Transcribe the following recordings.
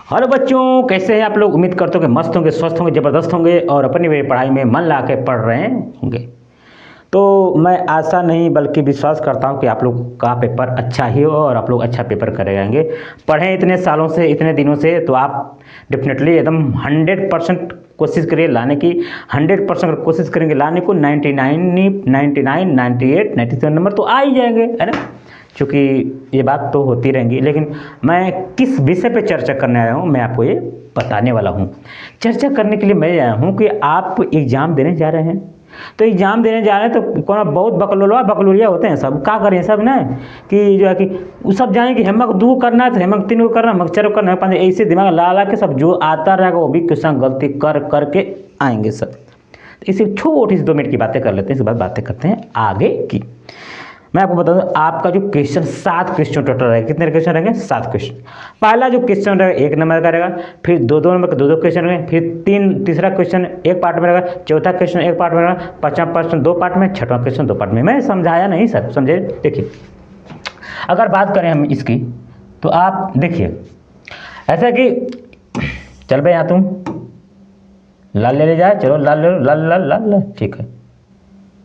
Hello बच्चों, कैसे हैं आप लोग। उम्मीद करते हो कि मस्त होंगे, स्वस्थ होंगे, ज़बरदस्त होंगे और अपनी वे पढ़ाई में मन ला के पढ़ रहे होंगे। तो मैं आशा नहीं बल्कि विश्वास करता हूं कि आप लोग का पेपर अच्छा ही हो और आप लोग अच्छा पेपर करेंगे। पढ़ें इतने सालों से, इतने दिनों से, तो आप डेफिनेटली एकदम 100% कोशिश करिए लाने की। 100% कोशिश करेंगे लाने को 99, 99, 98, 97 नंबर तो आ ही जाएंगे, है ना। क्योंकि ये बात तो होती रहेंगी, लेकिन मैं किस विषय पे चर्चा करने आया हूँ मैं आपको ये बताने वाला हूँ। चर्चा करने के लिए मैं आया हूँ कि आप एग्ज़ाम देने जा रहे हैं, तो एग्ज़ाम देने जा रहे हैं तो कौन बहुत बकलोलिया होते हैं सब। क्या करें सब ना कि जो है कि वो सब जाने कि हेमक 2 करना है तो हेमक 3 को करना, हेमक 4 को करना है, 5 ऐसे दिमाग ला ला के सब जो आता रहेगा वो भी क्वेश्चन गलती कर करके आएंगे सब। तो इसी छोटी सी 2 मिनट की बातें कर लेते हैं, इसके बाद बातें करते हैं आगे की। मैं आपको बता दूं, आपका जो क्वेश्चन 7 क्वेश्चन टोटल रहेगा। कितने क्वेश्चन रहेंगे? 7 क्वेश्चन। पहला जो क्वेश्चन रहेगा 1 नंबर का रहेगा, फिर 2-2 नंबर के 2-2 क्वेश्चन रहेंगे, फिर तीसरा क्वेश्चन 1 पार्ट में रहेगा, चौथा क्वेश्चन 1 पार्ट में रहेगा, पांचवा क्वेश्चन 2 पार्ट में, छठवां क्वेश्चन 2 पार्ट में। मैं समझाया नहीं सर, समझे? देखिए, अगर बात करें हम इसकी तो आप देखिए ऐसा कि चल भाई यहाँ तुम लाल ले जाए, चलो लाल ले लो, लाल लाल लाल लाल, ठीक है।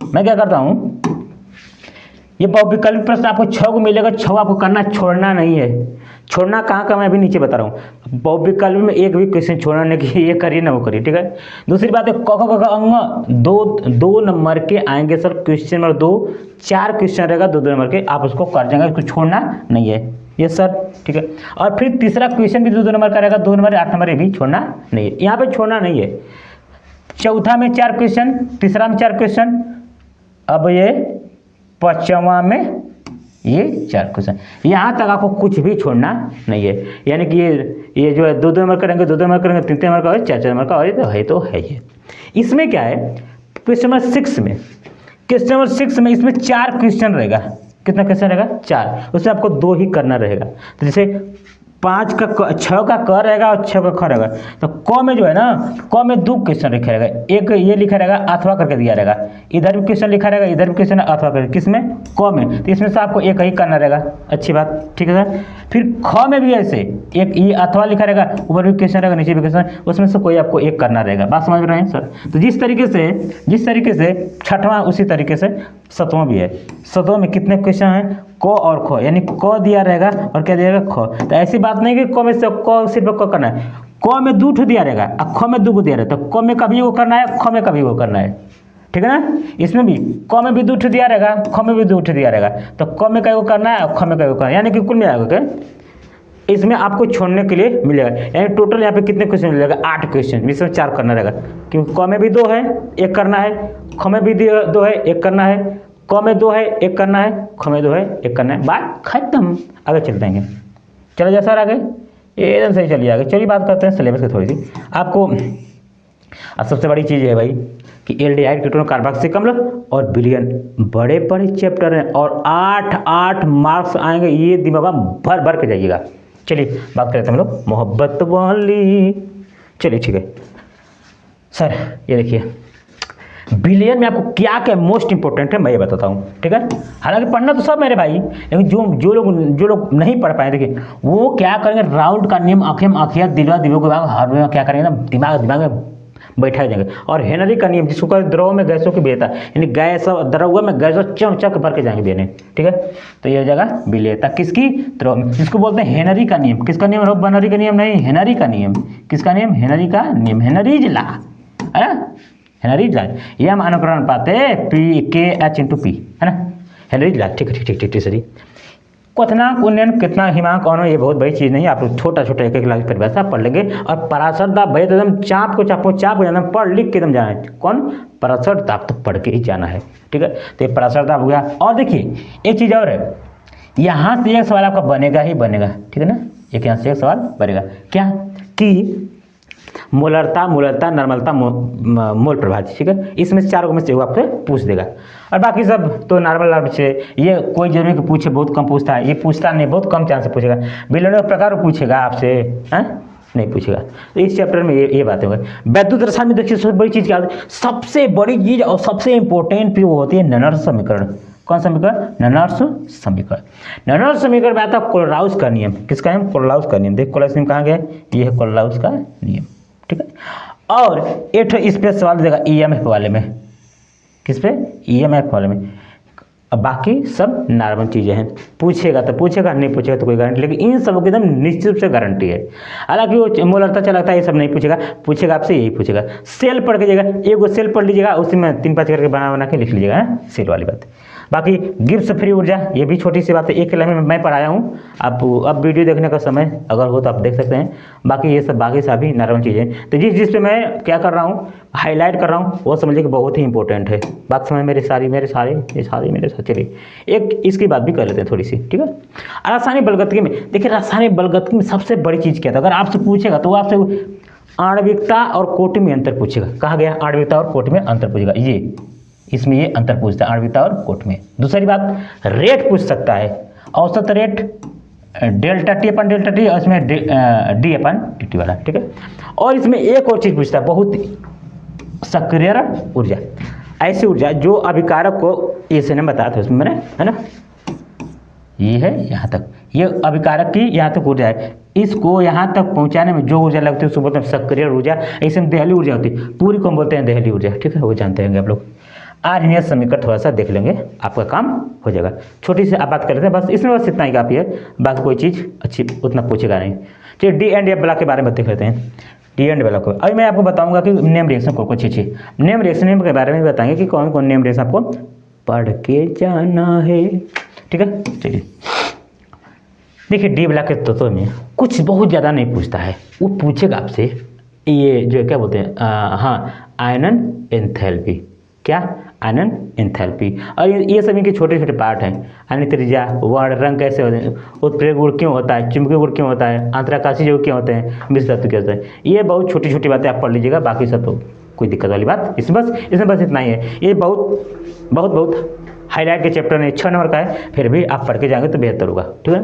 मैं क्या करता हूँ, ये बहुविकल्पी प्रश्न आपको 6 को मिलेगा, 6 आपको करना, छोड़ना नहीं है। छोड़ना कहाँ का मैं अभी नीचे बता रहा हूँ। बहुविकल्पी में एक भी क्वेश्चन छोड़ना नहीं कि ये करिए ना वो करिए, ठीक है। दूसरी बात है क अंग 2 नंबर के आएंगे सर। क्वेश्चन नंबर 2 4 क्वेश्चन रहेगा 2-2 नंबर के, आप उसको कर जाएंगे, उसको छोड़ना नहीं है। ये सर ठीक है। और फिर तीसरा क्वेश्चन भी 2-2 नंबर का रहेगा, 2 नंबर 8 नंबर, ये भी छोड़ना नहीं है, यहाँ पे छोड़ना नहीं है। चौथा में 4 क्वेश्चन, तीसरा में 4 क्वेश्चन, अब ये पांचवा में ये 4 क्वेश्चन। यहाँ तक आपको कुछ भी छोड़ना नहीं है। यानी कि ये जो है 2-2 नंबर करेंगे, 2-2 नंबर करेंगे, 3-3 नंबर का और 4-4 नंबर का, और तो है ये। इसमें क्या है, क्वेश्चन नंबर 6 में, क्वेश्चन नंबर 6 में इसमें 4 क्वेश्चन रहेगा। कितना क्वेश्चन रहेगा? 4। उसमें आपको 2 ही करना रहेगा। तो जैसे 6 का क रहेगा और 6 का ख रहेगा, तो क में जो है ना, क में 2 क्वेश्चन लिखा रहेगा। एक ये लिखा रहेगा अथवा करके दिया रहेगा, इधर भी क्वेश्चन लिखा रहेगा, इधर भी क्वेश्चन अथवा करके, किसमें? क में। तो इसमें से आपको एक ही करना रहेगा। अच्छी बात, ठीक है सर। फिर ख में भी ऐसे एक ये अथवा लिखा रहेगा, ऊपर भी क्वेश्चन रहेगा, नीचे भी क्वेश्चन, उसमें से कोई आपको एक करना रहेगा। बात समझ रहे हैं सर? तो जिस तरीके से छठवां, उसी तरीके से सातवां भी है। सातवां में कितने क्वेश्चन हैं? क और ख, यानी क दिया रहेगा और क्या दिया रहेगा? ख। तो ऐसी बात नहीं कि क में से क सिर्फ क करना है, क में 2 दिया रहेगा और ख में 2 को दिया रहेगा, तो क में कभी वो करना है, ख में कभी वो करना है, ठीक है ना। इसमें भी क में भी 2 दिया रहेगा, ख में भी 2 दिया रहेगा, तो क में कई को करना है और ख में कई को करना है, यानी कि कुल मिलाकर के इसमें आपको छोड़ने के लिए मिलेगा। यानी टोटल यहाँ पे कितने क्वेश्चन मिलेगा? 8 क्वेश्चन, जिसमें 4 करना रहेगा, क्योंकि क में भी 2 है, 1 करना है, ख में भी 2 है, 1 करना है, क में 2 है, 1 करना है, ख में 2 है, 1 करना है। बात खत्म। आगे चलते हैं, चलो जा सर आगे, एकदम सही चलिए आगे। चलिए बात करते हैं सिलेबस की थोड़ी सी। आपको अब सबसे बड़ी चीज़ है भाई कि एल्डिहाइड कीटोन कार्बोक्सिलिक अम्ल और विलयन बड़े बड़े चैप्टर हैं और 8 मार्क्स आएंगे, ये दिमाग में भर भर के जाइएगा। चलिए बात करते हैं हम लोग मोहब्बत वाली। चलिए ठीक है सर, ये देखिए बिलियन में आपको क्या क्या मोस्ट इंपॉर्टेंट है मैं ये बताता हूँ, ठीक है। हालांकि पढ़ना तो सब मेरे भाई, लेकिन जो लोग नहीं पढ़ पाए, देखिए वो क्या करेंगे, राउंड का नियम, आँखें आँखियाँ, दिलवा दिलों के भाग, हर में क्या करेंगे ना, दिमाग में बैठा जाएंगे। और हेनरी का नियम, जिसको कहते द्रव में गैसों की बेहता, यानी गैस द्रव में गैसों चक भर के जाएंगे बेने, ठीक है। तो ये हो जाएगा विलेयता किसकी? द्रव में, जिसको बोलते हैं हेनरी का नियम। किसका नियम? बनरी का नियम नहीं, हेनरी का नियम। किसका नियम? हेनरी का नियम, हेनरीज लॉ, है ना, हेनरीज लॉ। ये हम अनुकरण पाते PKH × P, है ना, हेनरीज लॉ। ठीक सर। क्वथनांक, उन्नयन, कितना हिमांक कौन है, ये बहुत बड़ी चीज़ नहीं है। आप लोग छोटा एक लाख परिभाषा पढ़ लेंगे। और पराशर दाब भैया एकदम चाप को जाना, पढ़ लिख के एकदम जाना है। कौन? पराशर दाब तो पढ़ के ही जाना है, ठीक है। तो ये पराशर दाब हो गया। और देखिए एक चीज़ और है, यहाँ से एक सवाल आपका बनेगा ही बनेगा, ठीक है ना। एक यहाँ से एक सवाल बनेगा, क्या कि मोलरता, नर्मलता, मोल प्रभाव, ठीक है। इसमें से 4 में से वो आपसे पूछ देगा। और बाकी सब तो नॉर्मल से, ये कोई जरूरी कि पूछे, बहुत कम पूछता है, ये पूछता नहीं, बहुत कम चांस से पूछेगा। विलयन प्रकार पूछेगा आपसे, हैं, नहीं पूछेगा। तो इस चैप्टर में ये बात होगा। वैद्युत रसायन में देखिए सबसे बड़ी चीज़ क्या होती है, सबसे बड़ी चीज़ और सबसे इंपॉर्टेंट भी वो होती है ननर समीकरण। कौन समीकरण? ननर्स समीकरण। ननर्स समीकरण में आता है कोलराउस का नियम। किसका नियम? कोलराउस का नियम। देख कोलराउस नियम कहाँ गया? ये है कोलराउस का नियम, ठीक है। और एक इस पे सवाल देगा ईएमएफ वाले में। किस पे? ईएमएफ वाले में। अब बाकी सब नॉर्मल चीज़ें हैं, पूछेगा तो पूछेगा, नहीं पूछेगा तो कोई गारंटी, लेकिन इन सबों की एकदम निश्चित रूप से गारंटी है। हालांकि वो मोलरता चलाता है, ये सब नहीं पूछेगा, पूछेगा आपसे यही पूछेगा। सेल पढ़ के जाएगा, एक वो सेल पढ़ लीजिएगा, उसी में 3-5 करके बना के लिख लीजिएगा, सेल वाली बात। बाकी गिब्स फ्री ऊर्जा, ये भी छोटी सी बात है, एक लाइन में मैं पढ़ाया हूँ। आप अब वीडियो देखने का समय अगर हो तो आप देख सकते हैं। बाकी ये सब बाकी सभी नॉर्मल चीज़ें। तो जिस पे मैं क्या कर रहा हूँ, हाईलाइट कर रहा हूँ, वो समझिए कि बहुत ही इंपॉर्टेंट है। बात समझ मेरे सारे चलिए एक इसकी बात भी कर लेते हैं थोड़ी सी, ठीक है। रासायनिक बलगतिकी में देखिए, रासायनिक बलगतिकी में सबसे बड़ी चीज़ क्या था? अगर आपसे पूछेगा तो आपसे आणविकता और कोटि में अंतर पूछेगा। कहा गया? आणविकता और कोटि में अंतर पूछेगा। ये इसमें ये अंतर पूछता है आणविकता और कोटि में। दूसरी बात, रेट पूछ सकता है, औसत रेट डेल्टा टी अपन डेल्टा टी, और इसमें डी अपन डी टी वाला, ठीक है। और इसमें एक और चीज़ पूछता है, बहुत सक्रिय ऊर्जा, ऐसी ऊर्जा जो अभिकारक को, ये से बताया था उसमें मैंने, है ना, ये है यहाँ तक, ये अभिकारक की यहाँ तक ऊर्जा है, इसको यहाँ तक पहुँचाने में जो ऊर्जा लगती है उसको बोलते हैं सक्रिय ऊर्जा। इसमें देहली ऊर्जा होती है, पूरी को हम बोलते हैं देहली ऊर्जा, ठीक है, वो जानते होंगे आप लोग। आर्यन समीकरण थोड़ा सा देख लेंगे, आपका काम हो जाएगा। छोटी सी आप बात कर लेते हैं, बस इसमें बस इतना ही काफ़ी है, बाकी कोई चीज़ अच्छी उतना पूछेगा नहीं। चलिए डी एंड एफ ब्लॉक के बारे में देख लेते हैं। डी एंड ब्लॉक को अभी मैं आपको बताऊंगा कि नेम रिएक्शन को कुछ अच्छी नेम रिएक्शन के बारे में बताएंगे कि कौन कौन नेम रिएक्शन आपको पढ़ के जाना है, ठीक है। चलिए देखिए, डी ब्लॉक के तत्वों में कुछ बहुत ज़्यादा नहीं पूछता है, वो पूछेगा आपसे ये जो क्या बोलते हैं, हाँ, आयनन एंथैल्पी। क्या? आयनन एंथैल्पी। और ये सभी के छोटे छोटे पार्ट हैं। आयनिक त्रिज्या, वर्ण, रंग कैसे होते हैं, उत्प्रेरक गुण क्यों होता है, चुंबकीय गुण क्यों होता है, अंतराकाशी जो क्यों होते हैं, मिश्र धातु क्या होता है। ये बहुत छोटी छोटी बातें आप पढ़ लीजिएगा, बाकी सब तो कोई दिक्कत वाली बात इसमें बस इतना ही है। ये बहुत हाईलाइट के चैप्टर में 6 नंबर का है, फिर भी आप पढ़ के जाएंगे तो बेहतर होगा, ठीक है।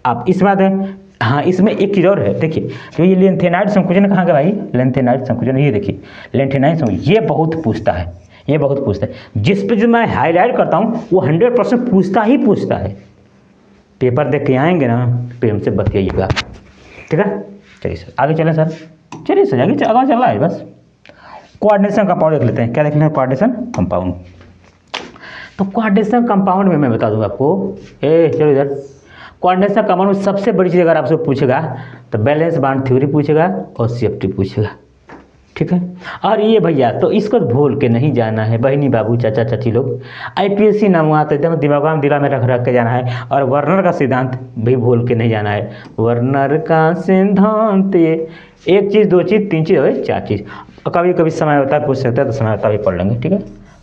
आप इस बात है, हाँ, इसमें एक चीज़ और है, देखिए जो ये लेंथेनाइड संकुचन कहाँ का भाई, लेंथेनाइड संकुचन, ये देखिए लेंथेनाइड संकुचन, ये बहुत पूछता है, ये बहुत पूछता है। जिस पे जो मैं हाईलाइट करता हूँ वो 100% पूछता है। पेपर देख के आएंगे ना, फिर हमसे बताइएगा, ठीक है। चलिए सर आगे चलें सर, चलिए सर आगे चल रहा है बस। कोऑर्डिनेशन कंपाउंड देख लेते हैं, क्या देख लेते हैं, कोऑर्डिनेशन कंपाउंड। तो कोऑर्डिनेशन कंपाउंड में मैं बता दूंगा आपको, चलो इधर, कोऑर्डिनेशन कंपाउंड में सबसे बड़ी चीज़ अगर आपसे पूछेगा तो बैलेंस बॉन्ड थ्योरी पूछेगा और सेफ्टी पूछेगा, ठीक है। और ये भैया तो इसको भूल के नहीं जाना है, बहनी बाबू चाचा चाची लोग, IPSC नाम हुआ तो एकदम दिमाग में दिला में रख के जाना है। और वर्नर का सिद्धांत भी भूल के नहीं जाना है, वर्नर का सिद्धांत, ये एक चीज़, दो चीज़, तीन चीज़ और चार चीज़। कभी कभी समय होता है पूछ सकते हैं, तो समय होता है पढ़ लेंगे, ठीक है।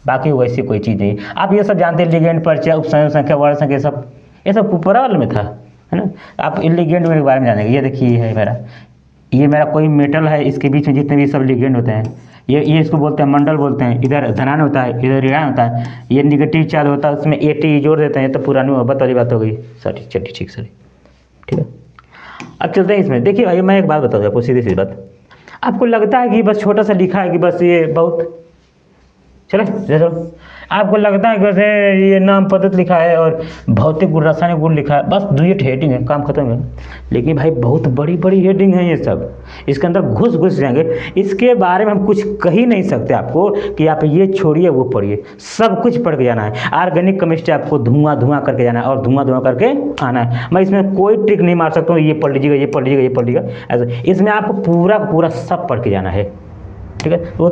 बाकी वैसी कोई चीज़ नहीं। आप ये सब जानते हैं, लिगेंड, परिचय, उपसंयोग संख्या, वर्ण संख्या, ये सब ऊपर वाले में था, है ना। आप लिगेंड के बारे में जानेंगे। ये देखिए, ये मेरा कोई मेटल है, इसके बीच में जितने भी सब लिगेंड होते हैं, ये इसको बोलते हैं मंडल बोलते हैं। इधर धनायन होता है, इधर ऋणायन होता है, ये निगेटिव चार्ज होता है, उसमें AT जोड़ देते हैं। तो पुरानी मोहब्बत वाली बात हो गई, सॉरी, चलिए ठीक सर, ठीक है। अब चलते हैं इसमें। देखिए भाई, मैं एक बात बता दूँ आपको, सीधी सी बात, आपको लगता है कि बस छोटा सा लिखा है कि बस ये बहुत, चलो आपको लगता है कि वैसे ये नाम पद्धति लिखा है और भौतिक गुण, रासायनिक गुण लिखा है, बस 2 हेडिंग है, काम खत्म है। लेकिन भाई बहुत बड़ी बड़ी हेडिंग है ये सब, इसके अंदर घुस जाएंगे। इसके बारे में हम कुछ कह ही नहीं सकते आपको कि आप ये छोड़िए वो पढ़िए, सब कुछ पढ़ के जाना है। ऑर्गेनिक केमिस्ट्री आपको धुआं करके जाना है और धुआं करके आना है। मैं इसमें कोई ट्रिक नहीं मार सकता हूँ, ये पढ़ लीजिएगा, ऐसा। इसमें आपको पूरा सब पढ़ के जाना है, ठीक है। वो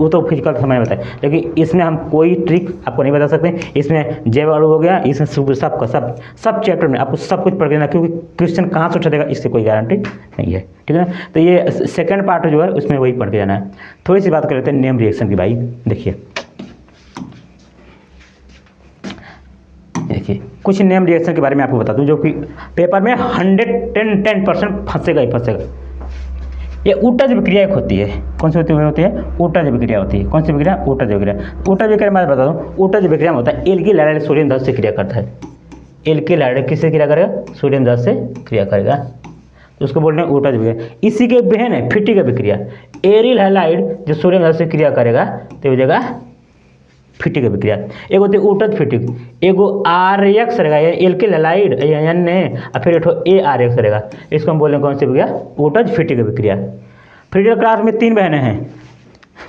तो फिजिकल समय बताए, लेकिन इसमें हम कोई ट्रिक आपको नहीं बता सकते। इसमें जैव अणु हो गया, इसमें सब चैप्टर में आपको सब कुछ पढ़ के जाना, क्योंकि क्वेश्चन कहाँ से उठा देगा इससे कोई गारंटी नहीं है, ठीक है। तो ये सेकंड पार्ट जो है उसमें वही पढ़ के जाना है। थोड़ी सी बात कर लेते हैं नेम रिएक्शन की। भाई देखिए कुछ नेम रिएक्शन के बारे में आपको बता दूं, जो कि पेपर में 110% फंसेगा ही फंसेगा। ये ऊर्जा विक्रिया एक होती है, कौन सी होती है, ऊर्जा विक्रिया होती है। कौन सी विक्रिया? ऊर्जा विक्रिया मैं बता दूँ, ऊर्जा विक्रिया में होता है एल्किल हैलाइड सोडियम धातु से क्रिया करता है। एल्किल हैलाइड किससे क्रिया करेगा? सोडियम धातु से क्रिया करेगा, तो उसको बोलते हैं ऊर्जा विक्रिया। इसी के बहन है फिटिक विक्रिया, एरिल हैलाइड जो सोडियम धातु से क्रिया करेगा तो हो जाएगा फिटिक विक्रिया। एक होती है ऊटज फिटिक, एगो आर एक्स रहेगा एल के ललाइड एन ने और फिर एक ए आर एक्स रहेगा, इसको हम बोलेंगे कौन सी विक्रिया, ऊटज फिटिक विक्रिया। फ्रीडल क्राफ्ट में 3 बहनें हैं,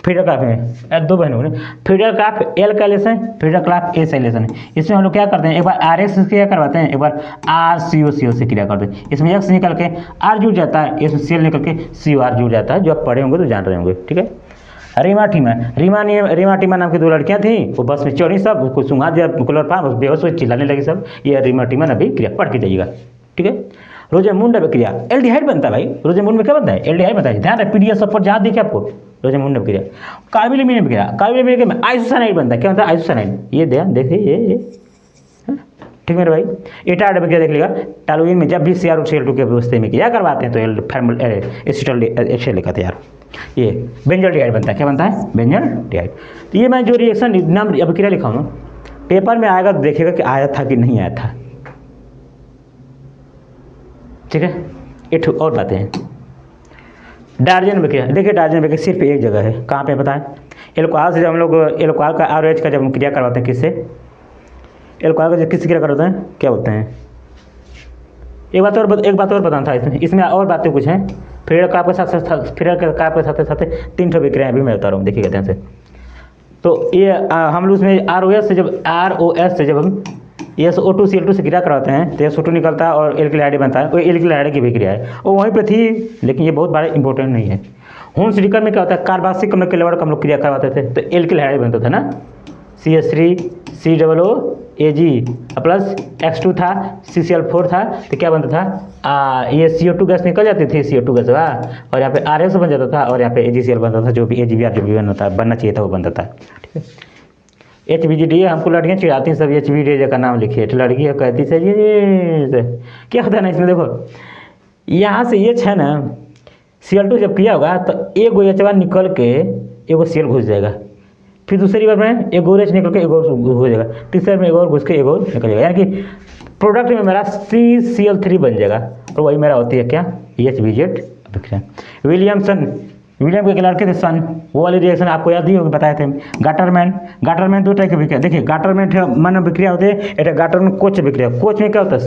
फ्रीडल क्राफ्ट में 2 बहनों ने, फ्रीडल क्राफ्ट एल कैलेसन, फ्रीडल क्राफ्ट ए सैलेसन। इसमें हम लोग क्या करते हैं, एक बार आर एक्स से क्रिया करवाते हैं, एक बार आर सी ओ से क्रिया करते हैं। इसमें एक्स निकल के आर जुड़ जाता है, इसमें सी एल निकल के सी ओ आर जुड़ जाता है, जो आप पढ़े होंगे तो जान रहे होंगे, ठीक है। रीमा टीमा नाम की 2 लड़कियां थी, वो बस में चढ़ी, सब उसको सुंघा दिया क्लोरोफॉर्म, बेहोश हुई चिल्लाने लगी सब। ये रीमा टीमा अभी क्रिया पढ़ के जाइएगा, ठीक है। रोजामुंडा विक्रिया एल्डिहाइड बनता है भाई, रोजामुंड में क्या बनता है, एल्डिहाइड बनता है, ध्यान रहे पीडीएफ सब पर याद देखिए आपको। रोजामुंडा विक्रिया कार्बोनिल अमीन विक्रिया, कार्बोनिल अमीन में आइसोसाइनाइड बनता है, क्या बनता है, आइसोसाइनाइड। ये ध्यान देखिए ये ठीक मेरे भाई। एटाइड विक्रिया देख लीजिएगा, टॉलुइन में जब भी CrO2 के व्यवस्था में क्या करवाते हैं तो फॉर्मल एसिटल एसिड लेकर तैयार, ये बेंजोल्डिहाइड बनता है, क्या बनता है, बेंजोल्डिहाइड। तो ये मैं जो रिएक्शन नाम अभिक्रिया लिखा हूँ ना, पेपर में आएगा तो देखिएगा कि आया था कि नहीं आया था, ठीक है। एक और बातें हैं, डार्जन विक्रिया। देखिए डार्जन विक्रिया सिर्फ एक जगह है, कहाँ पे बताएं, एल्कोहल से जब हम लोग एल्कोहल का RH का जब हम क्रिया करवाते हैं, किससे, एल्कोहल का जब किससे क्रिया करवाते हैं, क्या बोलते हैं। एक बात और बताना था इसमें और बातें कुछ हैं। फ्रीडल क्राफ्ट के साथ साथ 3 ठो विक्रिया भी मैं बता रहा हूँ, देखिएगा ध्यान से। तो ये हम लोग उसमें ROS से जब हम SO2Cl2 से क्रिया करवाते हैं तो SO2 निकलता है और एल्किलाइड बनता है, वो एल्किलाइड की भी क्रिया है, वो वहीं पे थी, लेकिन ये बहुत बड़ा इंपॉर्टेंट नहीं है। हुंस रिकर में क्या होता है, कार्बोक्सिलिक अम्ल के लेवल का हम लोग क्रिया करवाते थे तो एल्किलाइड बनता था ना, CH3 COOAG प्लस X2 था, CCl4 था, तो क्या बनता था, ये CO2 गैस निकल जाती थी, CO2 गैस और यहाँ पे RS बन जाता था और यहाँ पे AgCl बनता था, जो भी AgBr जो भी बनना चाहिए था वो बनता था, ठीक है। HBGD हमको लड़कियाँ चिढ़ाती हैं सब, HBD का नाम लिखिए, लड़की है कहती है ये क्या होता है ना, इसमें देखो यहाँ से ये है ना, Cl2 जब किया होगा तो एगो H निकल के एगो Cl घुस जाएगा, फिर दूसरी बार में एक और H निकल के एक और हो जाएगा, तीसरे में एक और घुस के एक और निकल जाएगा, यानी कि प्रोडक्ट में मेरा CCl3 बन जाएगा और वही मेरा होती है क्या, HBZ विक्रिया। विलियम के लड़के थे सन, वो वाली रिएक्शन आपको याद ही होगी, बताए थे। गाटरमैन 2 टाइप की विक्रिया, देखिए गाटरमैन मन विक्रिया होती है, एक गाटरमैन कोच विक्रिया, कोच में क्या होता है,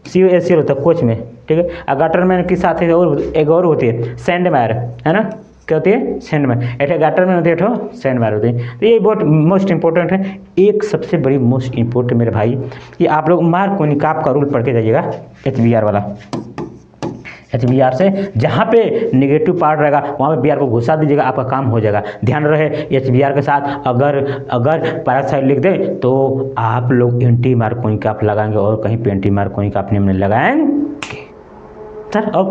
COHCl होता है कोच में, ठीक है। और गाटरमैन के साथ एक और होती है सैंडमायर, है ना, क्या होती है, सैंडमायर। एक गाटरमैन होती है, सैंडमायर होती है। तो ये बहुत मोस्ट इंपॉर्टेंट है। एक सबसे बड़ी मोस्ट इंपॉर्टेंट मेरे भाई, कि आप लोग मार्कोनिक का रूल पढ़ के जाइएगा, HBr वाला, HBr से जहाँ पे नेगेटिव पार्ट रहेगा वहाँ पे Br को घुसा दीजिएगा, आपका काम हो जाएगा। ध्यान रहे HBr के साथ अगर पैरासाइड लिख दे तो आप लोग एंटी मार्कोनिक आप लगाएंगे और कहीं पे एंटी मार्कोनिक आपने में लगाएंगे सर। और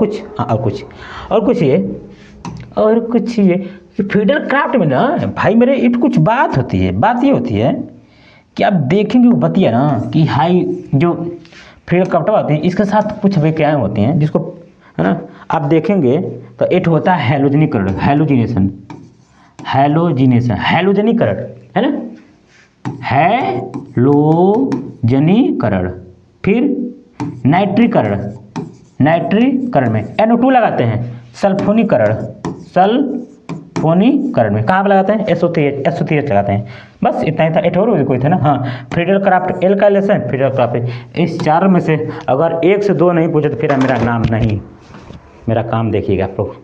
कुछ ये फ्रीडल क्राफ्ट में ना भाई मेरे एक कुछ बात ये होती है कि आप देखेंगे वो बतिया ना कि हाई जो फ्रीडल क्राफ्ट होती है इसके साथ कुछ विक्रियाएं होती हैं, जिसको है ना आप देखेंगे तो एक होता है हैलोजनीकरण, हैलोजनीकरण है ना, हैलोजनीकरण। फिर नाइट्रीकरण में NO2 लगाते हैं। सल्फोनीकरण में कहाँ पर लगाते हैं, SO3H लगाते हैं। बस इतना ही था, एक और कोई था ना, हाँ Friedel craft alkylation, Friedel craft. इस 4 में से अगर 1 से 2 नहीं पूछे तो फिर मेरा नाम नहीं, मेरा काम देखिएगा आप लोग।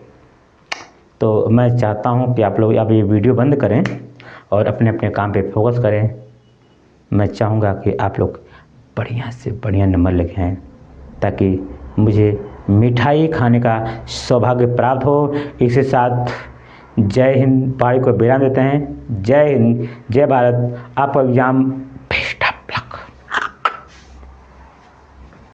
तो मैं चाहता हूँ कि आप लोग अब ये वीडियो बंद करें और अपने अपने काम पे फोकस करें। मैं चाहूँगा कि आप लोग बढ़िया से बढ़िया नंबर लिखें ताकि मुझे मिठाई खाने का सौभाग्य प्राप्त हो। इसके साथ जय हिंद, पढ़ाई को विराम देते हैं। जय हिंद, जय भारत। आप एग्जाम